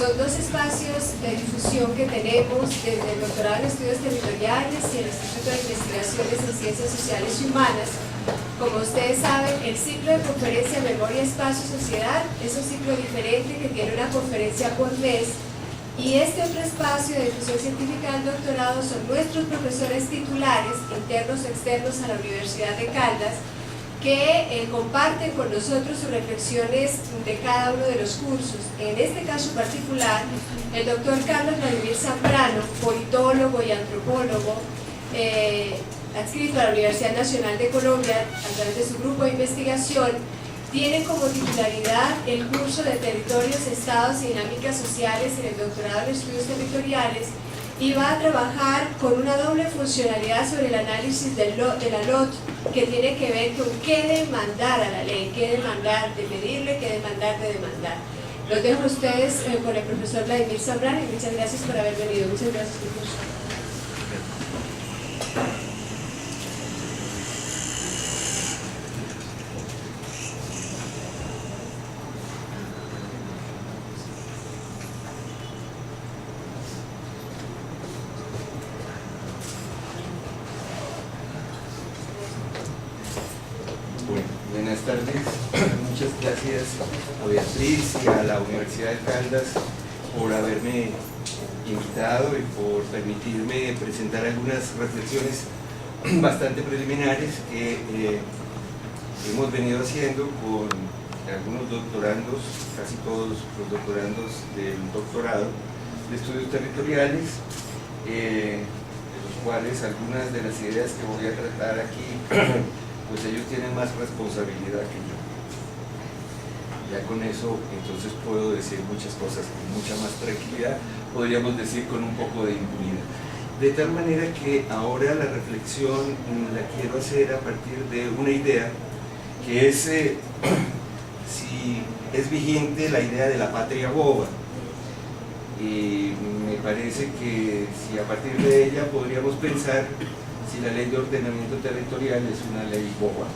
Son dos espacios de difusión que tenemos desde el doctorado en estudios territoriales y el Instituto de Investigaciones en Ciencias Sociales y Humanas. Como ustedes saben, el ciclo de conferencia Memoria, Espacio y Sociedad es un ciclo diferente que tiene una conferencia por mes, y este otro espacio de difusión científica del doctorado son nuestros profesores titulares, internos o externos a la Universidad de Caldas, que comparten con nosotros sus reflexiones de cada uno de los cursos. En este caso particular, el doctor Carlos Vladimir Zambrano, politólogo y antropólogo, adscrito a la Universidad Nacional de Colombia a través de su grupo de investigación, tiene como titularidad el curso de Territorios, Estados y Dinámicas Sociales en el doctorado en Estudios Territoriales, y va a trabajar con una doble funcionalidad sobre el análisis de la LOT, que tiene que ver con qué demandar a la ley, qué demandar de pedirle, qué demandar de demandar. Los dejo a ustedes con el profesor Vladimir Zambrano, y muchas gracias por haber venido. Muchas gracias, profesor. Buenas tardes, muchas gracias a Beatriz y a la Universidad de Caldas por haberme invitado y por permitirme presentar algunas reflexiones bastante preliminares que hemos venido haciendo con algunos doctorandos, casi todos los doctorandos del doctorado de estudios territoriales, de los cuales algunas de las ideas que voy a tratar aquí pues ellos tienen más responsabilidad que yo. Ya con eso entonces puedo decir muchas cosas con mucha más tranquilidad, podríamos decir con un poco de impunidad. De tal manera que ahora la reflexión la quiero hacer a partir de una idea que es si es vigente la idea de la patria boba. Y me parece que si a partir de ella podríamos pensar si la ley de ordenamiento territorial es una ley boba.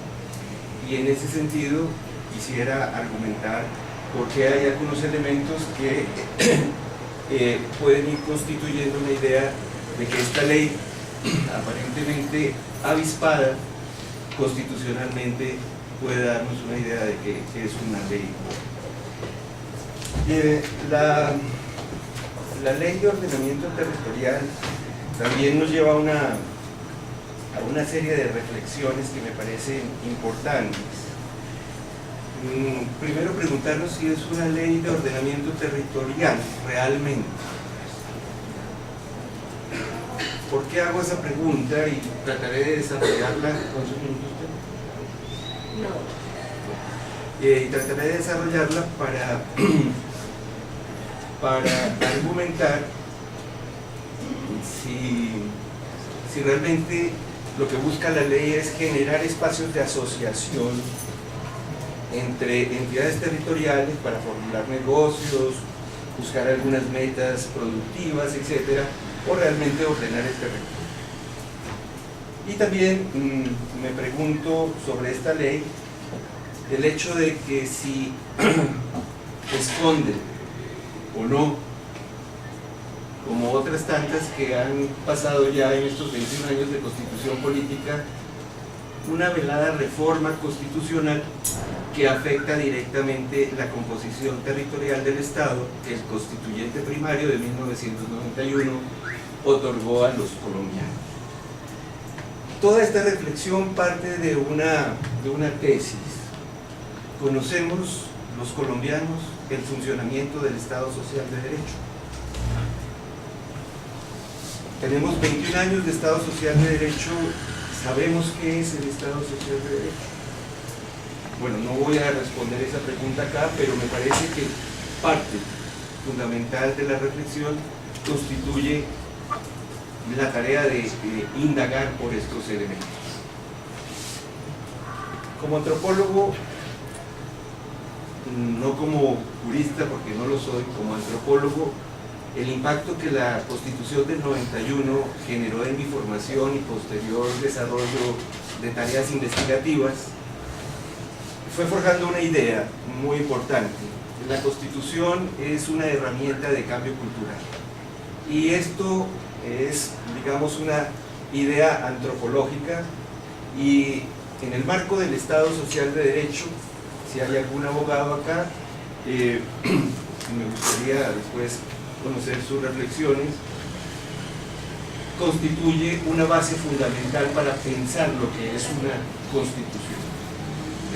Y en ese sentido quisiera argumentar por qué hay algunos elementos que pueden ir constituyendo una idea de que esta ley, aparentemente avispada constitucionalmente, puede darnos una idea de que es una ley boba. La ley de ordenamiento territorial también nos lleva a una serie de reflexiones que me parecen importantes. Primero preguntarnos si es una ley de ordenamiento territorial realmente. ¿Por qué hago esa pregunta? Y trataré de desarrollarla. ¿Cuántos minutos tengo? No. Y trataré de desarrollarla para argumentar si realmente lo que busca la ley es generar espacios de asociación entre entidades territoriales para formular negocios, buscar algunas metas productivas, etcétera, o realmente ordenar el territorio. Y también me pregunto sobre esta ley el hecho de que si esconde o no, como otras tantas que han pasado ya en estos 21 años de constitución política, una velada reforma constitucional que afecta directamente la composición territorial del Estado que el constituyente primario de 1991 otorgó a los colombianos. Toda esta reflexión parte de una tesis. Conocemos los colombianos el funcionamiento del Estado Social de Derecho. Tenemos 21 años de Estado Social de Derecho, sabemos qué es el Estado Social de Derecho. Bueno, no voy a responder esa pregunta acá, pero me parece que parte fundamental de la reflexión constituye la tarea de indagar por estos elementos. Como antropólogo, no como jurista porque no lo soy, como antropólogo, el impacto que la Constitución del 91 generó en mi formación y posterior desarrollo de tareas investigativas fue forjando una idea muy importante. la Constitución es una herramienta de cambio cultural. Y esto es, digamos, una idea antropológica, y en el marco del Estado Social de Derecho, si hay algún abogado acá, me gustaría después conocer sus reflexiones, constituye una base fundamental para pensar lo que es una constitución.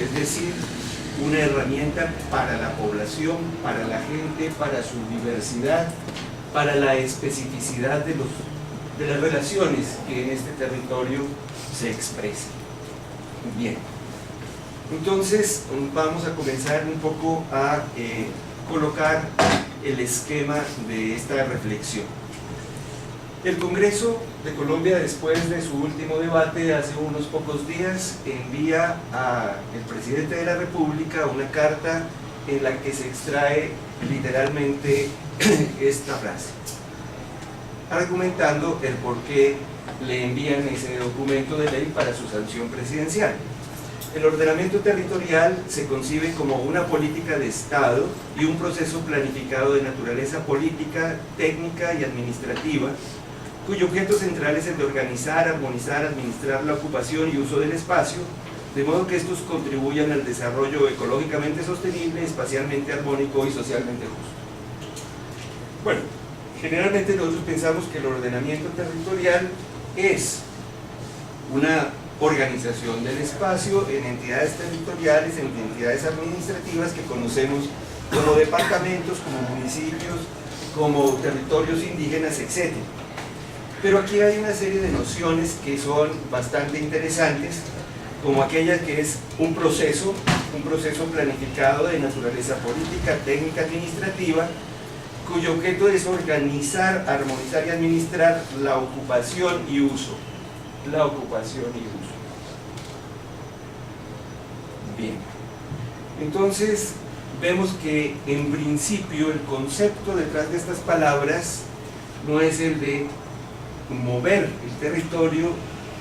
Es decir, una herramienta para la población, para la gente, para su diversidad, para la especificidad de las relaciones que en este territorio se expresan. Bien, entonces vamos a comenzar un poco a colocar el esquema de esta reflexión. El Congreso de Colombia, después de su último debate hace unos pocos días, envía al presidente de la República una carta en la que se extrae literalmente esta frase, argumentando el por qué le envían ese documento de ley para su sanción presidencial. El ordenamiento territorial se concibe como una política de Estado y un proceso planificado de naturaleza política, técnica y administrativa, cuyo objeto central es el de organizar, armonizar, administrar la ocupación y uso del espacio, de modo que estos contribuyan al desarrollo ecológicamente sostenible, espacialmente armónico y socialmente justo. Bueno, generalmente nosotros pensamos que el ordenamiento territorial es una organización del espacio en entidades territoriales, en entidades administrativas que conocemos como departamentos, como municipios, como territorios indígenas, etc. Pero aquí hay una serie de nociones que son bastante interesantes, como aquella que es un proceso planificado de naturaleza política, técnica, administrativa, cuyo objeto es organizar, armonizar y administrar la ocupación y uso. La ocupación y uso. Bien. Entonces, vemos que en principio el concepto detrás de estas palabras no es el de mover el territorio,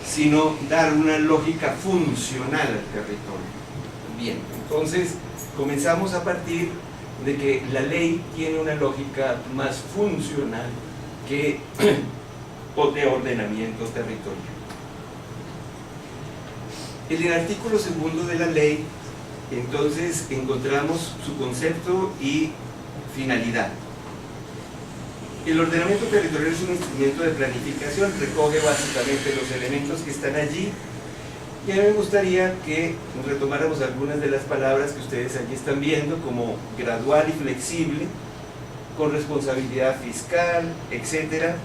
sino dar una lógica funcional al territorio. Bien, entonces comenzamos a partir de que la ley tiene una lógica más funcional que de ordenamiento territorial. En el artículo 2 de la ley, entonces, encontramos su concepto y finalidad. El ordenamiento territorial es un instrumento de planificación, recoge básicamente los elementos que están allí, y a mí me gustaría que retomáramos algunas de las palabras que ustedes allí están viendo, como gradual y flexible, con responsabilidad fiscal, etc.,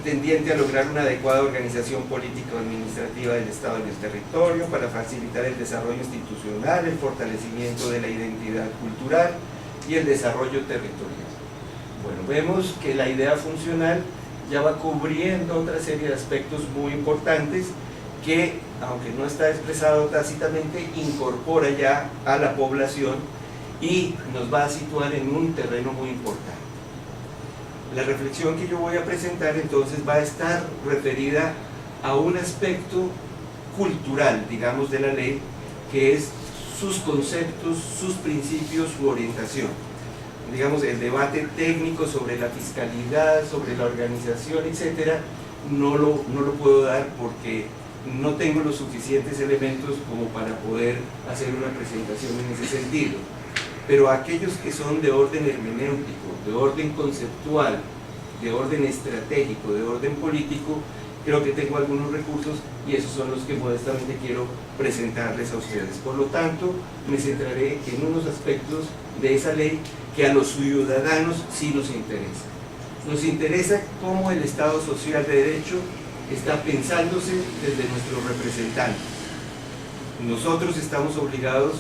tendiente a lograr una adecuada organización político-administrativa del Estado en el territorio para facilitar el desarrollo institucional, el fortalecimiento de la identidad cultural y el desarrollo territorial. Bueno, vemos que la idea funcional ya va cubriendo otra serie de aspectos muy importantes que, aunque no está expresado tácitamente, incorpora ya a la población y nos va a situar en un terreno muy importante. La reflexión que yo voy a presentar entonces va a estar referida a un aspecto cultural, digamos, de la ley, que es sus conceptos, sus principios, su orientación. Digamos, el debate técnico sobre la fiscalidad, sobre la organización, etcétera, no lo puedo dar porque no tengo los suficientes elementos como para poder hacer una presentación en ese sentido. Pero aquellos que son de orden hermenéutico, de orden conceptual, de orden estratégico, de orden político, creo que tengo algunos recursos y esos son los que modestamente quiero presentarles a ustedes. Por lo tanto, me centraré en unos aspectos de esa ley que a los ciudadanos sí nos interesa. Nos interesa cómo el Estado Social de Derecho está pensándose desde nuestros representantes. Nosotros estamos obligados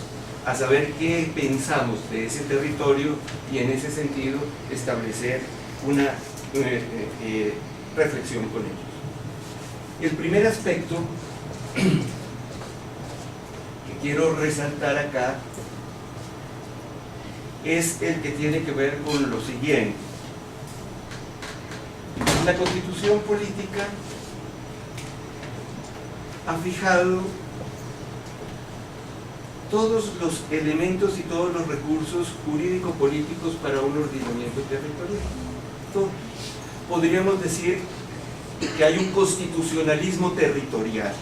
a saber qué pensamos de ese territorio y en ese sentido establecer una reflexión con ellos. El primer aspecto que quiero resaltar acá es el que tiene que ver con lo siguiente. La Constitución política ha fijado todos los elementos y todos los recursos jurídico-políticos para un ordenamiento territorial. Todo. Podríamos decir que hay un constitucionalismo territorial.